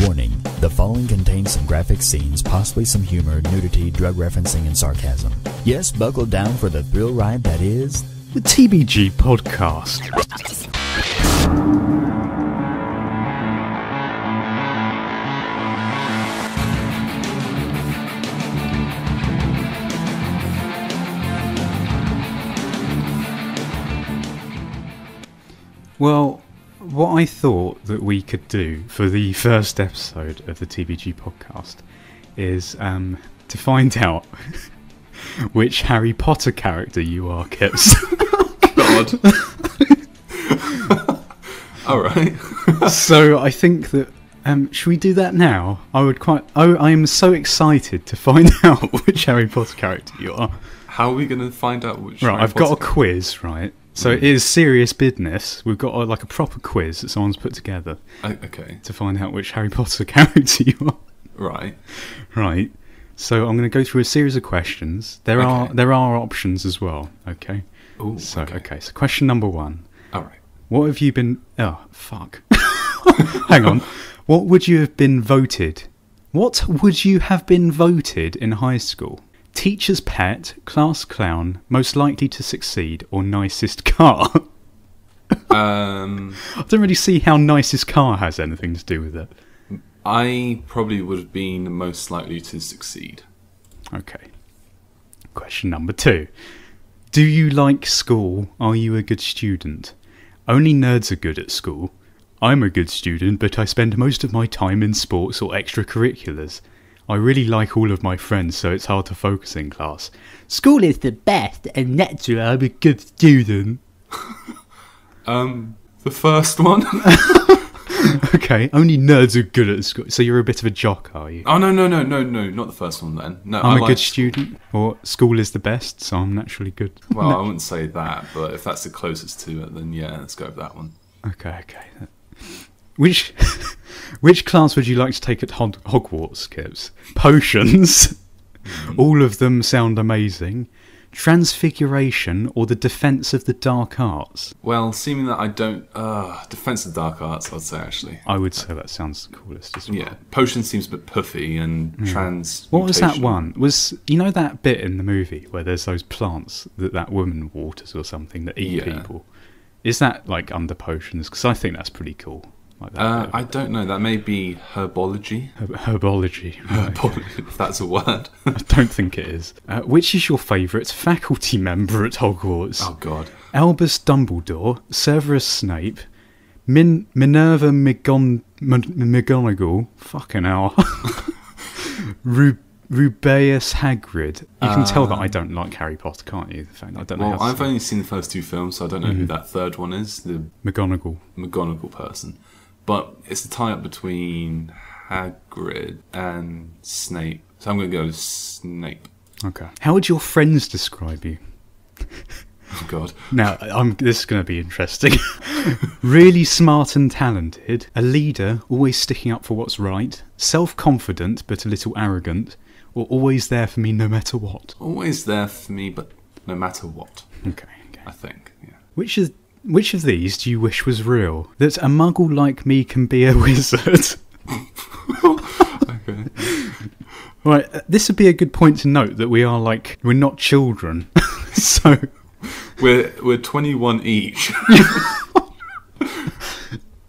Warning, the following contains some graphic scenes, possibly some humor, nudity, drug referencing, and sarcasm. Yes, buckle down for the thrill ride that is... the TBG Podcast. Well, what I thought that we could do for the first episode of the TBG Podcast is to find out which Harry Potter character you are, Kipps. God. Alright. So I think that, should we do that now? I am so excited to find out which Harry Potter character you are. How are we going to find out which Right, Harry I've got a quiz, right? So it is serious business. We've got a proper quiz that someone's put together. Okay. To find out which Harry Potter character you are. Right. Right. So I'm going to go through a series of questions. There are options as well. Okay. Ooh, So question number 1. All right. What have you been? Oh fuck. Hang on. What would you have been voted? What would you have been voted in high school? Teacher's pet, class clown, most likely to succeed, or nicest car? I don't really see how nicest car has anything to do with it. I probably would have been most likely to succeed. Okay. Question number 2. Do you like school? Are you a good student? Only nerds are good at school. I'm a good student, but I spend most of my time in sports or extracurriculars. I really like all of my friends, so it's hard to focus in class. School is the best, and naturally I'm a good student. The first one? Okay, only nerds are good at school. So you're a bit of a jock, are you? Oh, no, not the first one then. No, I'm a good student, or school is the best, so I'm naturally good. Well, No. I wouldn't say that, but if that's the closest to it, then yeah, let's go with that one. Okay. Which class would you like to take at Hogwarts, Kipps? Potions. All of them sound amazing. Transfiguration or the Defense of the Dark Arts? Well, seeming that I don't... Defense of Dark Arts, I'd say, actually. I would say that sounds the coolest as well. Yeah, Potion seems a bit puffy, and What was that one? You know that bit in the movie where there's those plants that woman waters or something that eat people? Is that like under potions? Because I think that's pretty cool. Like that I don't know. That may be herbology. Herbology. Right. Herbology, if that's a word. I don't think it is. Which is your favourite faculty member at Hogwarts? Oh, God. Albus Dumbledore, Severus Snape, Minerva McGonagall, fucking hell, Rubeus Hagrid. You can tell that I don't like Harry Potter, can't you? The fact that I don't know. Well, I've only seen the first 2 films, so I don't know who that third one is. The McGonagall person. But it's a tie-up between Hagrid and Snape. So I'm going to go with Snape. Okay. How would your friends describe you? Oh, God. Now, this is going to be interesting. Really smart and talented. A leader, always sticking up for what's right. Self-confident, but a little arrogant. Or always there for me no matter what. Always there for me, but no matter what. Okay. I think, yeah. Which of these do you wish was real? That a muggle like me can be a wizard? Okay. Right, this would be a good point to note that we're not children. So... We're 21 each.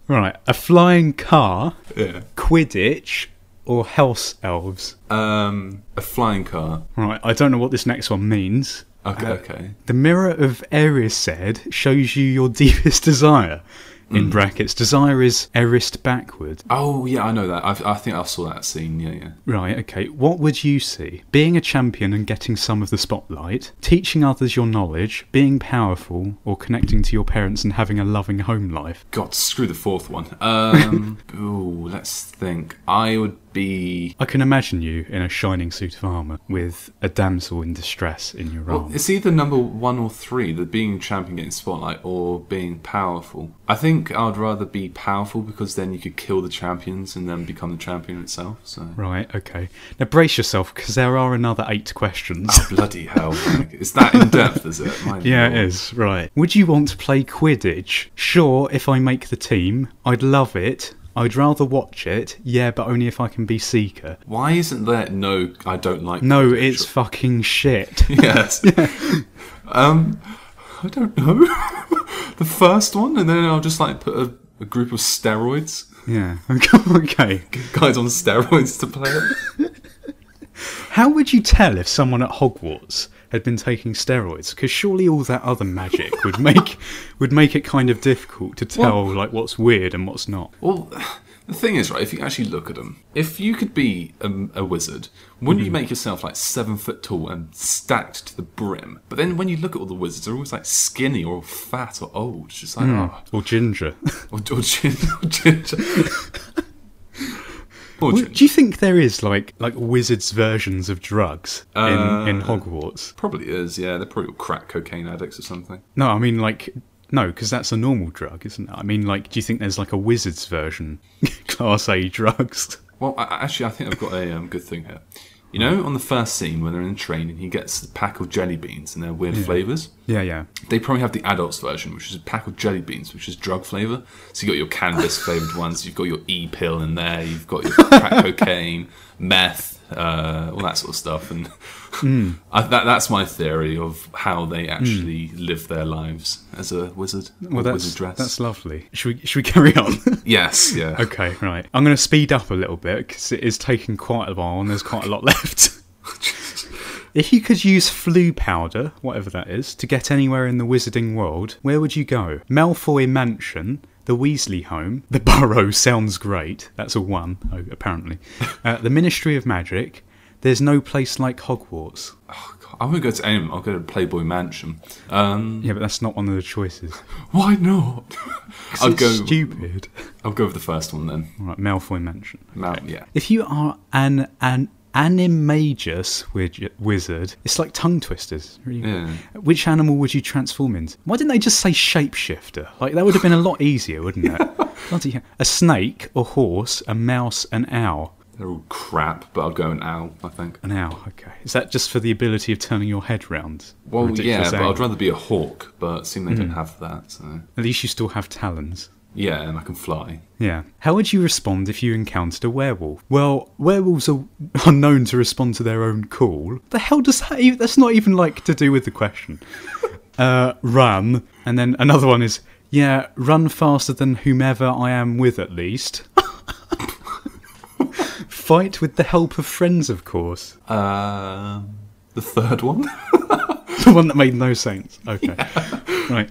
Right, a flying car, Yeah. Quidditch, or house elves? A flying car. Right, I don't know what this next one means. Okay. The mirror of Erised shows you your deepest desire. In brackets, desire is erist backward. Oh, yeah, I know that. I think I saw that scene, yeah. Right, okay. What would you see? Being a champion and getting some of the spotlight, teaching others your knowledge, being powerful, or connecting to your parents and having a loving home life? God, screw the fourth one. Ooh, let's think. I would be... I can imagine you in a shining suit of armour with a damsel in distress in your arms. It's either number 1 or 3, the being champion getting spotlight or being powerful. I think I would rather be powerful because then you could kill the champions and then become the champion itself. So. Right, okay. Now brace yourself because there are another 8 questions. Oh, bloody hell. It's that in depth, is it? Yeah, it is, right. Would you want to play Quidditch? Sure, if I make the team. I'd love it. I'd rather watch it, yeah, but only if I can be Seeker. Why isn't there no, I don't like... No, it's fucking shit. Yes. I don't know. The first one, and then I'll just like put a group of steroids. Yeah. Okay. Guys on steroids to play it. How would you tell if someone at Hogwarts had been taking steroids? Because surely all that other magic would make it kind of difficult to tell like what's weird and what's not. Well, the thing is, right, if you actually look at them, if you could be a wizard, wouldn't you make yourself like 7 foot tall and stacked to the brim? But then when you look at all the wizards, they're always like skinny or fat or old. It's just like, or ginger. or ginger. Do you think there is like wizards' versions of drugs in Hogwarts? Probably is, yeah. They're probably all crack cocaine addicts or something. No, I mean no, because that's a normal drug, isn't it? I mean, do you think there's like a wizard's version, Class A drugs? Well, actually, I think I've got a good thing here. You know, on the first scene when they're in training, he gets a pack of jelly beans and they're weird flavours. Yeah. They probably have the adults version, which is a pack of jelly beans, which is drug flavour. So you've got your cannabis flavoured ones, you've got your E-pill in there, you've got your crack cocaine, meth, all that sort of stuff. And that's my theory of how they actually live their lives as a wizard. Well, wizardress. That's lovely. Should we carry on? Yes, yeah. Okay, right. I'm going to speed up a little bit because it is taking quite a while and there's quite a lot left. If you could use flue powder, whatever that is, to get anywhere in the wizarding world, where would you go? Malfoy Mansion, the Weasley home, the Burrow sounds great, that's a one, apparently, the Ministry of Magic, there's no place like Hogwarts. Oh, God. I'm going to go to AIM, I'll go to Playboy Mansion. Yeah, but that's not one of the choices. Why not? I'll go stupid. I'll go with the first one then. All right, Malfoy Mansion. Okay. Yeah. If you are an animagus wizard, it's like tongue twisters. Really. Yeah. Which animal would you transform into? Why didn't they just say shapeshifter? Like, that would have been a lot easier, wouldn't it? A snake, a horse, a mouse, an owl. They're all crap, but I'll go an owl, I think. An owl, okay. Is that just for the ability of turning your head round? Well, yeah, but I'd rather be a hawk, but seeing they don't have that, so... At least you still have talons. Yeah, and I can fly. Yeah. How would you respond if you encountered a werewolf? Well, werewolves are known to respond to their own call. The hell does that even... That's not even, to do with the question. Run. And then another one is, run faster than whomever I am with, at least. Fight with the help of friends, of course. The third one? The one that made no sense. Okay. Yeah. Right.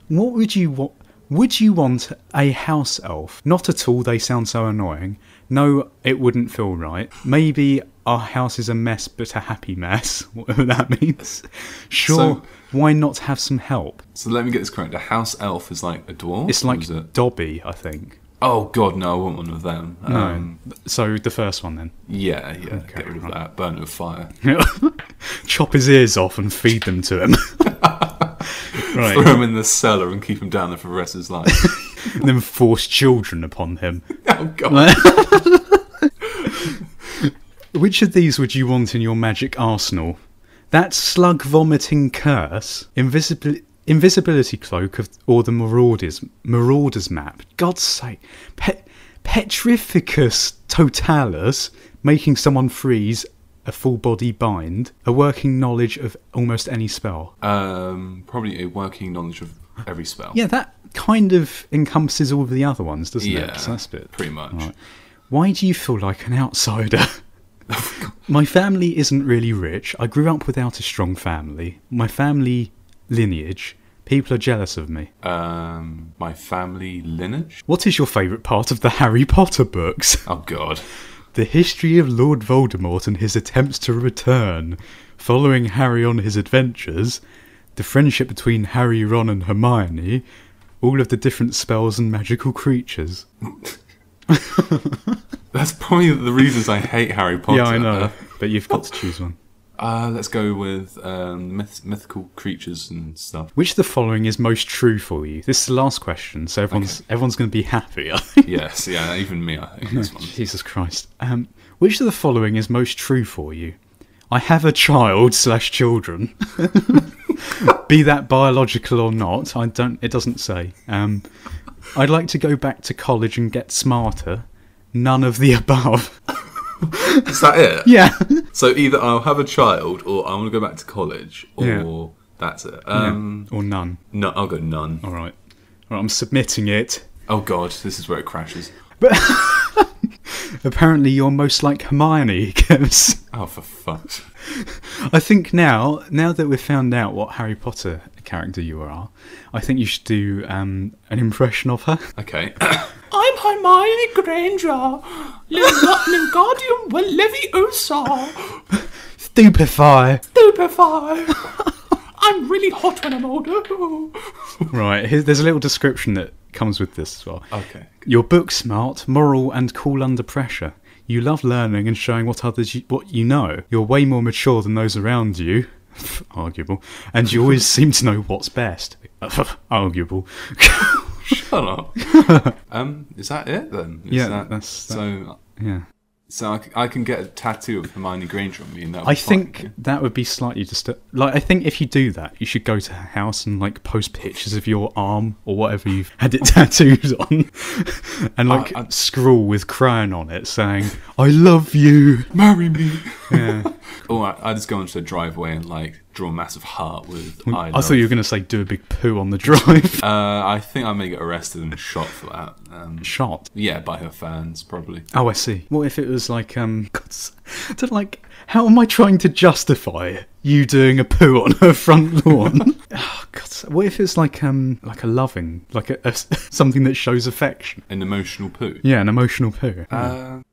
What would you want... Would you want a house elf? Not at all, they sound so annoying. No, it wouldn't feel right. Maybe our house is a mess, but a happy mess, whatever that means. Sure, why not have some help? So let me get this correct. A house elf is like a dwarf? It's like Dobby, I think. Oh, God, no, I want one of them. No. So the first one, then? Yeah, okay, get rid of that. Burn it with fire. Chop his ears off and feed them to him. Right. Throw him in the cellar and keep him down there for the rest of his life. And then force children upon him. Oh, God. Which of these would you want in your magic arsenal? That slug-vomiting curse, invisibility cloak, or the Marauders map? God's sake. Petrificus totalus, making someone freeze, a full body bind, a working knowledge of almost any spell. Probably a working knowledge of every spell. Yeah, that kind of encompasses all of the other ones, doesn't it? So that's it. Pretty much. Right. Why do you feel like an outsider? My family isn't really rich. I grew up without a strong family. My family lineage. People are jealous of me. My family lineage? What is your favourite part of the Harry Potter books? Oh, God. The history of Lord Voldemort and his attempts to return. Following Harry on his adventures. The friendship between Harry, Ron and Hermione. All of the different spells and magical creatures. That's probably the reasons I hate Harry Potter. Yeah, I know. But you've got to choose one. Let's go with mythical creatures and stuff. Which of the following is most true for you? This is the last question, so everyone's going to be happy, I think. Yes, even me, I think. This one. Jesus Christ. Which of the following is most true for you? I have a child / children. Be that biological or not, it doesn't say. I'd like to go back to college and get smarter. None of the above. Is that it? Yeah. So either I'll have a child, or I want to go back to college, or that's it. Or none. No, I'll go none. All right. I'm submitting it. Oh God, this is where it crashes. But apparently you're most like Hermione, Kipps. Oh, for fuck's. I think now that we've found out what Harry Potter character you are, I think you should do an impression of her. Okay. I'm Hermione Granger, Wingardium Leviosa. Stupefy. I'm really hot when I'm older. Right, there's a little description that comes with this as well. Okay. You're book smart, moral, and cool under pressure. You love learning and showing what you know. You're way more mature than those around you. Arguable. And you always seem to know what's best. Arguable. Shut up. Is that it then? Yeah. So I can get a tattoo of Hermione Granger on me, and I think that would be slightly I think if you do that, you should go to her house and like post pictures of your arm or whatever you've had it tattooed on, and scrawl with crayon on it saying "I love you, marry me." Yeah. Or I just go into the driveway and like draw a massive heart with. I thought you were going to say do a big poo on the drive. I think I may get arrested and shot for that. Shot? Yeah, by her fans probably. Oh, I see. What if it was like how am I trying to justify you doing a poo on her front lawn? Oh God! What if it's like a loving, like a something that shows affection? An emotional poo. Yeah, an emotional poo.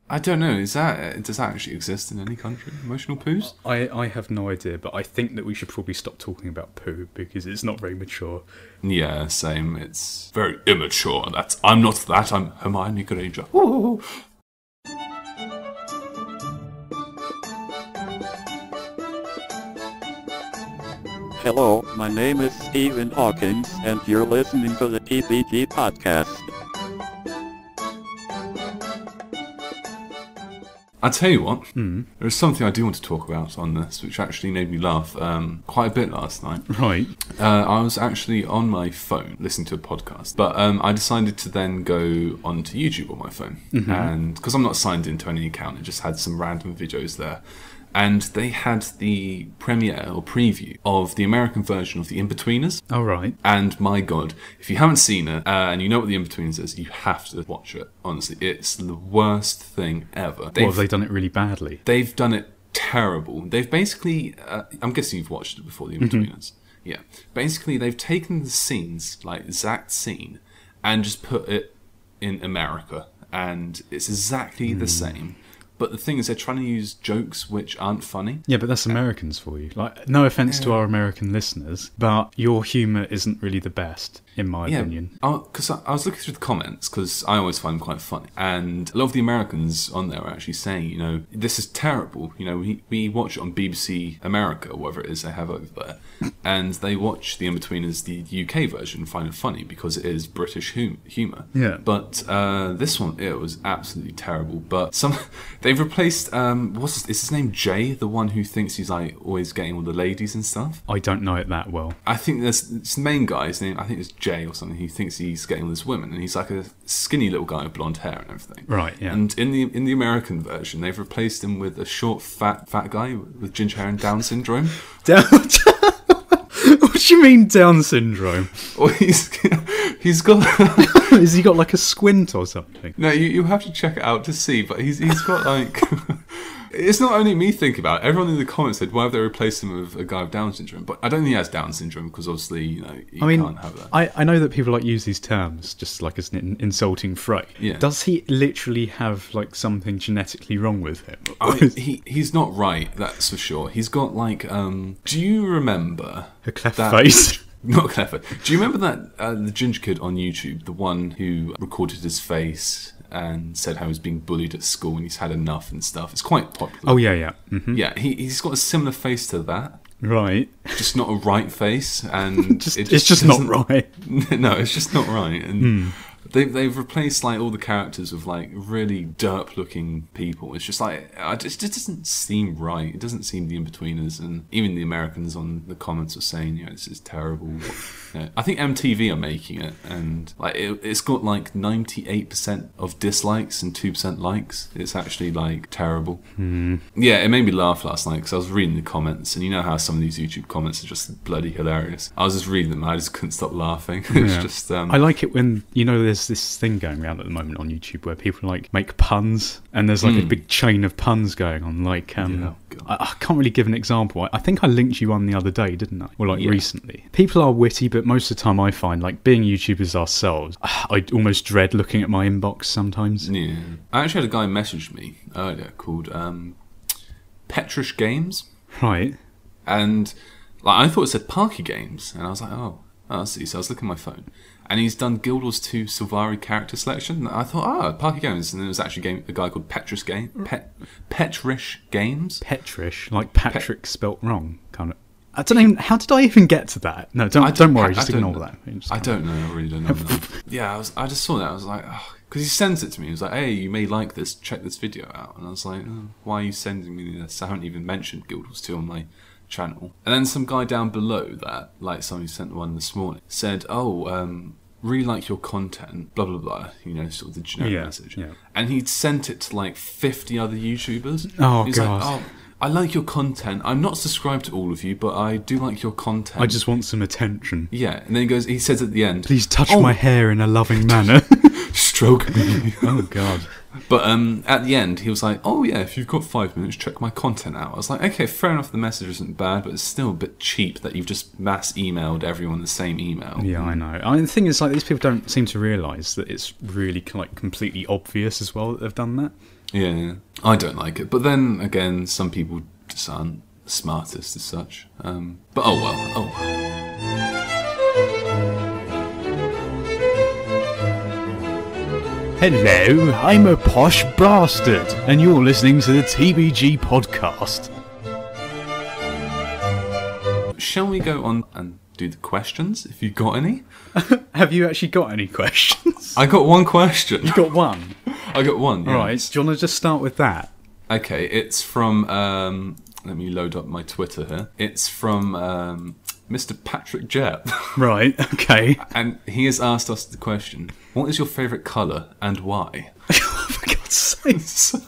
I don't know. Does that actually exist in any country? Emotional poos? I have no idea, but I think that we should probably stop talking about poo because it's not very mature. Yeah, same. It's very immature. I'm not that. I'm Hermione Granger. Ooh. Hello, my name is Stephen Hawkins, and you're listening to the TBG Podcast. I tell you what, there is something I do want to talk about on this, which actually made me laugh quite a bit last night. Right. I was actually on my phone listening to a podcast, but I decided to then go onto YouTube on my phone, and because I'm not signed into any account, it just had some random videos there. And they had the premiere or preview of the American version of the Inbetweeners. Oh, right. And my God, if you haven't seen it and you know what the Inbetweeners is, you have to watch it. Honestly, it's the worst thing ever. Have they done it really badly? They've done it terrible. They've basically, I'm guessing you've watched it before, the Inbetweeners. Yeah. Basically, they've taken the scenes, like exact scene, and just put it in America. And it's exactly the same. But the thing is, they're trying to use jokes which aren't funny. Yeah, but that's Americans for you. Like, no offense to our American listeners, but your humour isn't really the best, in my opinion. Because I was looking through the comments, because I always find them quite funny. And a lot of the Americans on there are actually saying, you know, this is terrible. You know, we watch it on BBC America, or whatever it is they have over there. And they watch the Inbetweeners, the UK version, and find it funny because it is British humour. Yeah. But this one, it was absolutely terrible. But they've replaced, is his name Jay, the one who thinks he's like always getting all the ladies and stuff? I don't know it that well. I think it's the main guy's name, I think it's Jay or something. He thinks he's getting all these women, and he's like a skinny little guy with blonde hair and everything. Right, yeah. And in the American version, they've replaced him with a short, fat guy with ginger hair and Down syndrome. What do you mean Down syndrome? Well, he's got. Has he got like a squint or something? No, you have to check it out to see. But he's got like. It's not only me thinking about it. Everyone in the comments said, why have they replaced him with a guy with Down syndrome? But I don't think he has Down syndrome because obviously, you know, can't have that. I know that people like use these terms just like as an insulting phrase. Yeah. Does he literally have like something genetically wrong with him? He's not right, that's for sure. He's got like, do you remember... A cleft face? Not clever. Do you remember that the ginger kid on YouTube, the one who recorded his face and said how he was being bullied at school and he's had enough and stuff? It's quite popular. Oh, yeah. Mm-hmm. Yeah, he's got a similar face to that. Right. Just not a right face. And it's just not right. No, it's just not right. And They've replaced like all the characters with like really derp-looking people. It's just like it just doesn't seem right. It doesn't seem the Inbetweeners, and even the Americans on the comments are saying, this is terrible. I think MTV are making it, and like it's got like 98% of dislikes and 2% likes. It's actually like terrible. Yeah, it made me laugh last night because I was reading the comments, and you know how some of these YouTube comments are just bloody hilarious. I was just reading them, and I just couldn't stop laughing. It's just I like it when there's this thing going around at the moment on YouTube where people like make puns, and there's like a big chain of puns going on. Like I can't really give an example. I think I linked you one the other day, didn't I? Or recently. People are witty, but most of the time I find, like, being YouTubers ourselves, I almost dread looking at my inbox sometimes. Yeah. I actually had a guy message me earlier called Petrish Games. Right. And like I thought it said Parky Games, and I was like, I see. So I was looking at my phone, and he's done Guild Wars 2 Sylvari character selection. And I thought, Parky Games, and there was actually a guy called Petrish Games. Petrish, like Patrick spelt wrong, kind of. I don't even. How did I even get to that? No, don't worry. Just ignore that. I don't know. I really don't know. Yeah, I just saw that. I was like, because he sends it to me. He was like, "Hey, you may like this. Check this video out." And I was like, "Why are you sending me this? I haven't even mentioned Guild Wars 2 on my channel." And then some guy down below that, like somebody sent one this morning, said, really like your content, blah blah blah, sort of the generic message. Yeah. And he'd sent it to like 50 other YouTubers. He's God. Like, I like your content. I'm not subscribed to all of you, but I do like your content. I just want some attention. Yeah, and then he says at the end, "Please touch my hair in a loving manner." Stroke me. Oh God. But at the end, he was like, if you've got 5 minutes, check my content out. I was like, okay, fair enough, the message isn't bad, but it's still a bit cheap that you've just mass emailed everyone the same email. Yeah, I know. I mean, the thing is, like, these people don't seem to realise that it's really like completely obvious as well that they've done that. Yeah, I don't like it. But then again, some people just aren't the smartest as such. But oh well. Hello, I'm a posh bastard, and you're listening to the TBG Podcast. Shall we go on and do the questions, if you've got any? Have you actually got any questions? I got one question. You got one? I got one, yeah. Alright, do you want to just start with that? Okay, it's from, let me load up my Twitter here. It's from Mr. Patrick Jebb. Right, okay. And he has asked us the question, what is your favourite colour and why? For God's sake. So,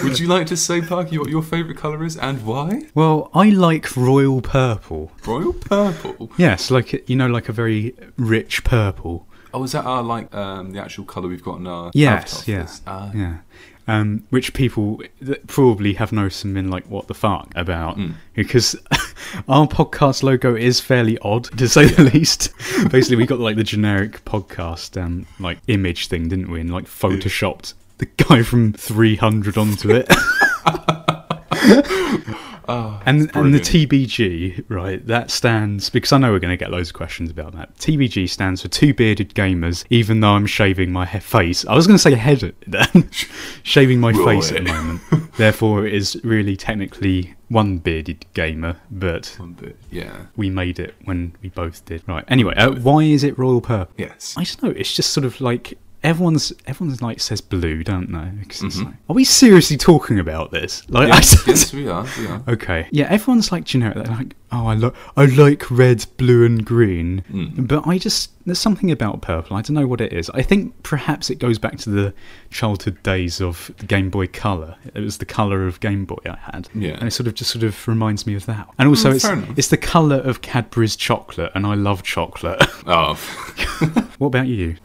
would you like to say, Parky, what your favourite colour is and why? Well, I like royal purple. Royal purple? Yes, like a very rich purple. Oh, is that our the actual colour we've got in our Yes, yeah. Which people probably have noticed and been like, what the fuck about? Because our podcast logo is fairly odd, to say the least. Basically, we got like the generic podcast like image thing, didn't we? And like photoshopped the guy from 300 onto it. And the TBG, right, that stands, because I know we're going to get loads of questions about that. TBG stands for Two Bearded Gamers, even though I'm shaving my face. I was going to say head then. Shaving my face at the moment. Therefore, it is really technically One Bearded Gamer, but we made it when we both did. Right, anyway, why is it royal purple? Yes. I don't know, it's just sort of like... Everyone's like says blue, don't they? Because it's like, are we seriously talking about this? Like, yes, we are. Okay, yeah. Everyone's like generic. They're like, I like red, blue, and green. But there's something about purple. I don't know what it is. I think perhaps it goes back to the childhood days of the Game Boy Color. It was the colour of Game Boy I had, and it sort of reminds me of that. And also, it's the colour of Cadbury's chocolate, and I love chocolate. Oh, what about you?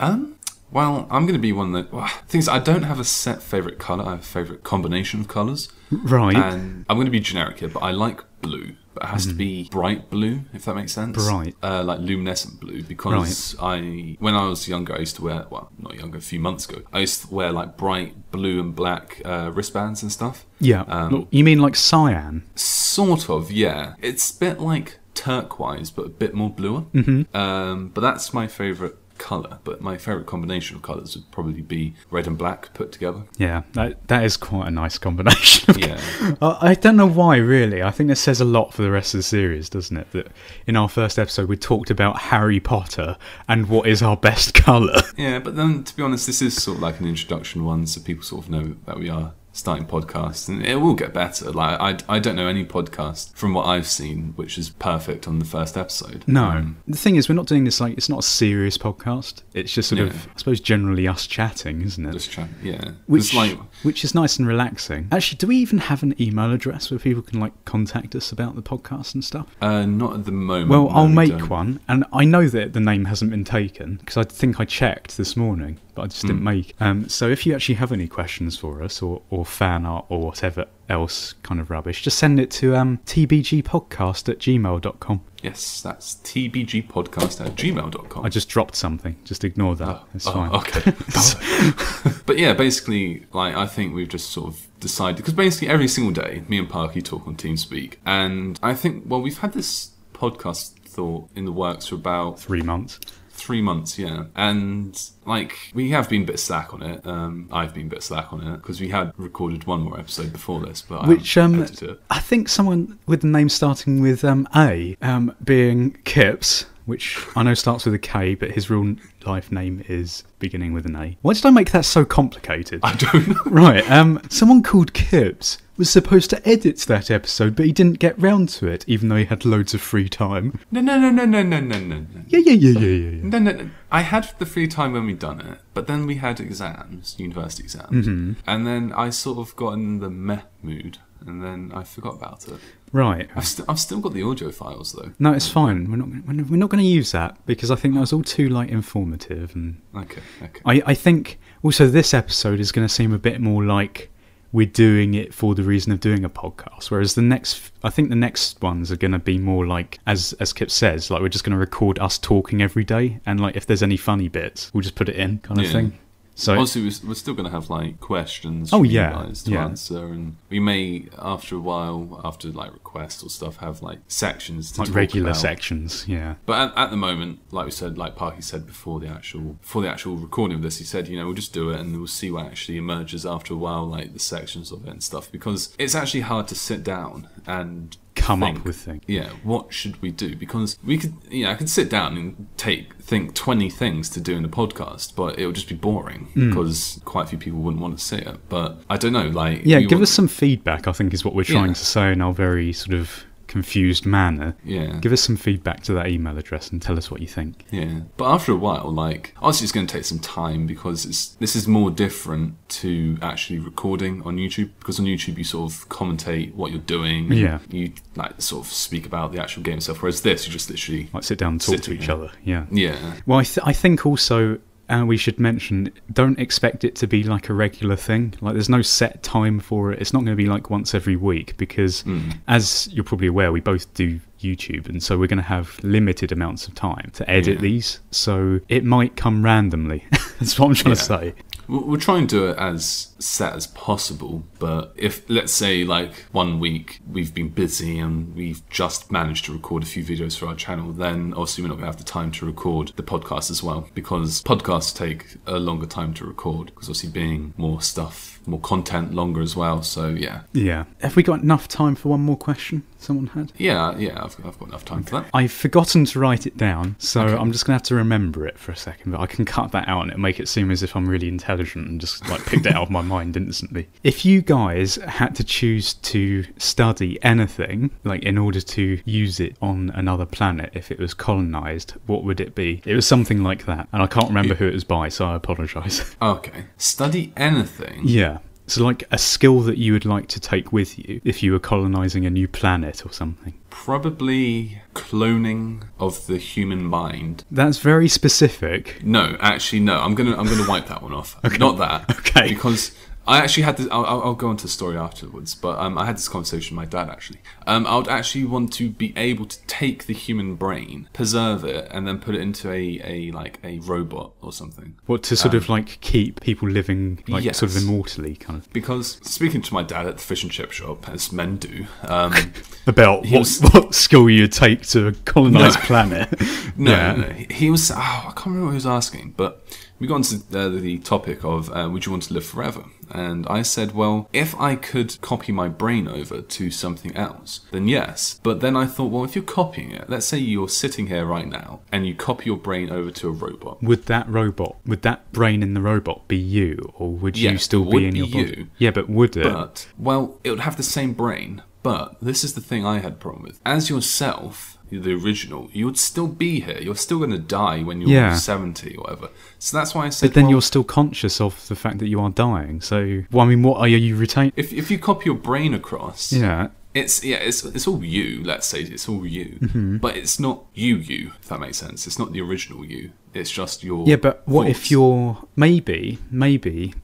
Well, I'm going to be one that... things I don't have a set favourite colour. I have a favourite combination of colours. Right. And I'm going to be generic here, but I like blue. But it has to be bright blue, if that makes sense. Bright. Like luminescent blue. Because when I was younger, I used to wear... Well, not younger, a few months ago. I used to wear like bright blue and black wristbands and stuff. Yeah. You mean like cyan? Sort of, yeah. It's a bit like turquoise, but a bit more bluer. But that's my favourite colour, but my favourite combination of colours would probably be red and black put together. Yeah, that is quite a nice combination. Yeah. I don't know why, really. I think this says a lot for the rest of the series, doesn't it? That in our first episode we talked about Harry Potter and what is our best colour. Yeah, but then, to be honest, this is sort of like an introduction one, so people sort of know that we are starting podcasts, and it will get better. Like I don't know any podcast from what I've seen which is perfect on the first episode. No, the thing is, we're not doing this like, it's not a serious podcast. It's just sort of, I suppose, generally us chatting, isn't it? Just chat, yeah. Which is nice and relaxing. Actually, do we even have an email address where people can like contact us about the podcast and stuff? Not at the moment. Well, I'll make one, and I know that the name hasn't been taken because I think I checked this morning, but I just didn't make. So if you actually have any questions for us or fan art or whatever else kind of rubbish, just send it to tbgpodcast@gmail.com. Yes, that's tbgpodcast@gmail.com. I just dropped something. Just ignore that. It's fine. Okay. But yeah, basically, like, I think we've just sort of decided, because basically every single day, me and Parky talk on TeamSpeak, and I think, well, we've had this podcast thought in the works for about 3 months. 3 months, yeah. And, like, we have been a bit slack on it. I've been a bit slack on it, because we had recorded one more episode before this, but I think someone with the name starting with A, being Kipps, which I know starts with a K, but his real life name is beginning with an A. Why did I make that so complicated? I don't know. Right, someone called Kipps was supposed to edit that episode, but he didn't get round to it, even though he had loads of free time. No. Yeah. No. I had the free time when we done it, but then we had exams, university exams, and then I sort of got in the meh mood, and then I forgot about it. Right. I've still got the audio files though. No, it's fine. We're not going to use that because I think that was all too like informative and. Okay. I think also this episode is going to seem a bit more like we're doing it for the reason of doing a podcast, whereas I think the next ones are going to be more like, as Kip says, like we're just going to record us talking every day, and like if there's any funny bits, we'll just put it in, kind of thing. So obviously we're still going to have like questions from you guys to yeah. answer, and we may after a while, after like requests or stuff, have like sections to like talk regular about. sections, yeah. But at the moment, like we said, like Parky said before the actual recording of this, he said, we'll just do it and we'll see what actually emerges after a while, like the sections of it and stuff, because it's actually hard to sit down and come up with things. Yeah, what should we do? Because we could, I could sit down and think 20 things to do in a podcast, but it would just be boring because quite a few people wouldn't want to see it. But I don't know, like, give us some feedback. I think is what we're trying to say in our very sort of confused manner. Yeah. Give us some feedback to that email address and tell us what you think. Yeah. But after a while, like, obviously it's going to take some time because this is more different to actually recording on YouTube, because on YouTube you sort of commentate what you're doing. Yeah. You like sort of speak about the actual game itself, whereas this you just literally like sit down and talk to each other. Yeah. Yeah. Well, I think also we should mention, don't expect it to be like a regular thing. Like, there's no set time for it. It's not going to be like once every week because, as you're probably aware, we both do YouTube, and so we're going to have limited amounts of time to edit these. So it might come randomly. That's what I'm trying to say. We'll try and do it as set as possible, but if, let's say, like 1 week we've been busy and we've just managed to record a few videos for our channel, then obviously we're not going to have the time to record the podcast as well, because podcasts take a longer time to record, because obviously being more stuff, more content, longer as well, so yeah. Yeah. Have we got enough time for one more question someone had? Yeah, I've got enough time for that. I've forgotten to write it down, so I'm just going to have to remember it for a second, but I can cut that out and it'll make it seem as if I'm really intelligent and just like picked it out of my mind instantly. If you guys had to choose to study anything, like in order to use it on another planet if it was colonized, what would it be? It was something like that, and I can't remember who it was by, so I apologise. Okay. Study anything? Yeah. So like a skill that you would like to take with you if you were colonizing a new planet or something. Probably cloning of the human mind. That's very specific. No, actually no. I'm gonna wipe that one off. Okay. Not that. Okay. Because I actually had this. I'll go into the story afterwards, but I had this conversation with my dad actually. I would actually want to be able to take the human brain, preserve it, and then put it into a robot or something. What, to sort of like keep people living like yes. sort of immortally, kind of. Because speaking to my dad at the fish and chip shop, as men do, about what skill you'd take to colonise planet. No. He was. I can't remember what he was asking, but we got into the topic of would you want to live forever? And I said, well, if I could copy my brain over to something else, then yes. But then I thought, well, if you're copying it, let's say you're sitting here right now and you copy your brain over to a robot. Would that brain in the robot be you, or would you still be in your body? Yeah, but would it? But, well, it would have the same brain. But this is the thing I had a problem with. As yourself, the original, you would still be here. You're still going to die when you're 70 or whatever. So that's why I said. But then you're still conscious of the fact that you are dying. So, what are you retaining? If you copy your brain across, it's all you. Let's say it's all you, but it's not you. If that makes sense, it's not the original you. It's just your. Yeah, but what thoughts. if you're maybe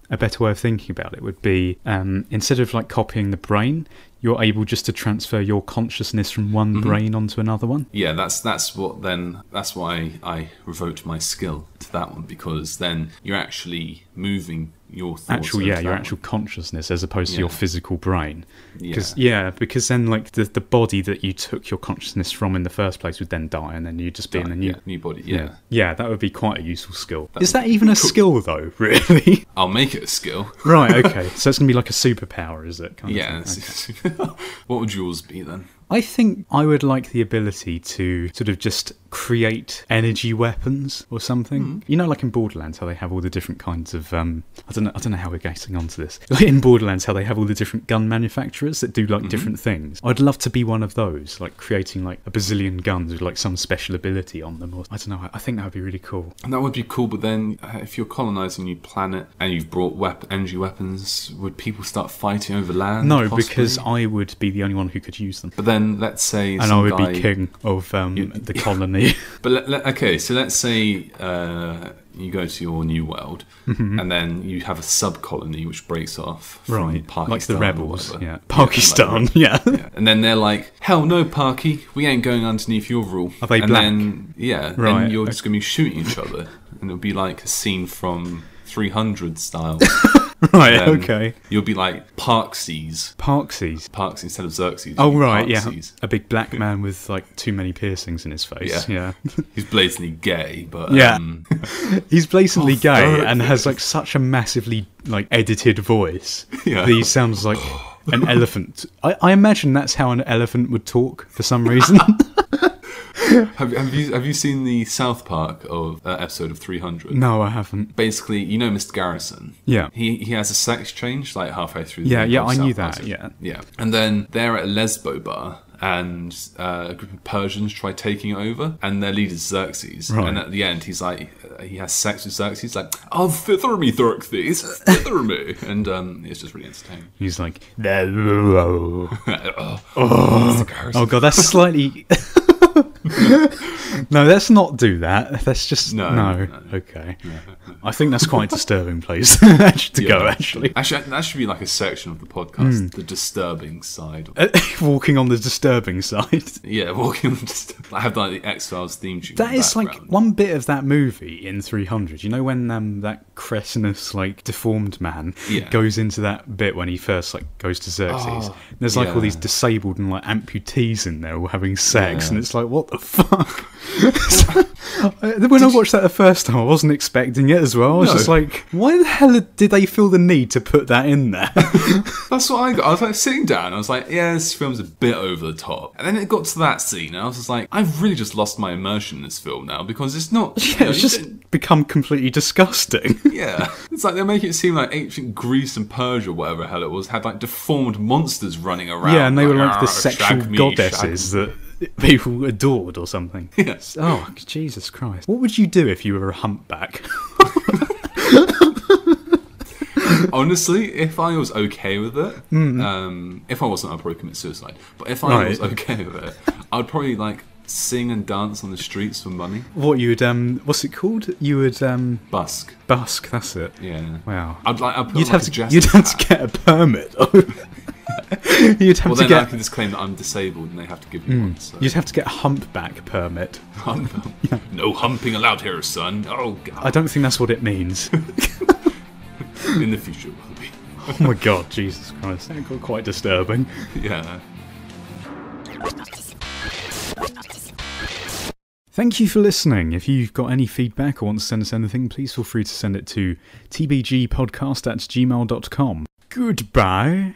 a better way of thinking about it would be instead of like copying the brain, you're able just to transfer your consciousness from one brain onto another one? Yeah, that's why I revoked my skill to that one, because then you're actually moving your thoughts. Your actual consciousness as opposed to your physical brain. Because then like the body that you took your consciousness from in the first place would then die, and then you'd just be in a new body. Yeah, that would be quite a useful skill. Is that even a skill though, really? I'll make it a skill. Right, okay. So it's going to be like a superpower, is it? Okay. What would yours be then? I think I would like the ability to sort of just create energy weapons or something. You know, like in Borderlands, how they have all the different kinds of I don't know how we're getting onto this. Like in Borderlands, how they have all the different gun manufacturers that do like different things. I'd love to be one of those, like creating like a bazillion guns with like some special ability on them. Or I don't know. I think that would be really cool. And that would be cool. But then, if you're colonizing a new planet and you've brought energy weapons, would people start fighting over land? No, possibly? Because I would be the only one who could use them. But then, let's say, and I would be king of the colony. But okay, so let's say you go to your new world, and then you have a sub-colony which breaks off from Pakistan, like the rebels, Pakistan, yeah. And then they're like, hell no, Parky, we ain't going underneath your rule. Are they and black? Then, then you're just going to be shooting each other, and it'll be like a scene from 300 style. Right, okay. You'll be like Parksies. Parks instead of Xerxes. Oh, right, Parksies. A big black man with like too many piercings in his face. Yeah. He's blatantly gay, but... He's blatantly gay and has like such a massively like edited voice that he sounds like an elephant. I imagine that's how an elephant would talk for some reason. Have you seen the South Park episode of 300? No, I haven't. Basically, you know Mr. Garrison? Yeah. He has a sex change like halfway through the Yeah, I knew that, Yeah. And then they're at a lesbo bar, and a group of Persians try taking it over, and their leader's Xerxes. Right. And at the end, he's like, he has sex with Xerxes, like, "Oh, thither me, Xerxes, thither me," and it's just really entertaining. He's like, oh god, that's slightly. No, let's not do that. Let's just no. Okay. No. I think that's quite a disturbing place to go. Actually, that should be like a section of the podcast: the disturbing side. Walking on the disturbing side. Yeah, walking on the I have like the X-Files theme tune. That is like one bit of that movie in 300. You know when that cretinous, like deformed man goes into that bit when he first like goes to Xerxes. There's like all these disabled and like amputees in there all having sex, and it's like, what the fuck? When I watched that the first time, I wasn't expecting it as well. I was just like, why the hell did they feel the need to put that in there? That's what I got. I was like sitting down, I was like, yeah, this film's a bit over the top. And then it got to that scene, and I was just like, I've really just lost my immersion in this film now, because it's not... it's just become completely disgusting. Yeah. It's like they're making it seem like ancient Greece and Persia, whatever the hell it was, had like deformed monsters running around. Yeah, and they were like the sexual goddesses that people adored or something. Yes. Oh, Jesus Christ. What would you do if you were a humpback? Honestly, if I was okay with it, if I wasn't, I'd probably commit suicide. But if I was okay with it, I'd probably like sing and dance on the streets for money. What you would what's it called? You would Busk. Busk. That's it. Yeah. Wow. I'd put You'd on have like a to. jester You'd have hat. to get a permit. You'd have Well, to then I get. can just claim that I'm disabled and they have to give me one. So. You'd have to get a humpback permit. No humping allowed here, son. Oh, God. I don't think that's what it means. In the future, it will be. Oh my God, Jesus Christ, that got quite disturbing. Yeah. Thank you for listening. If you've got any feedback or want to send us anything, please feel free to send it to tbgpodcast@gmail.com. Goodbye.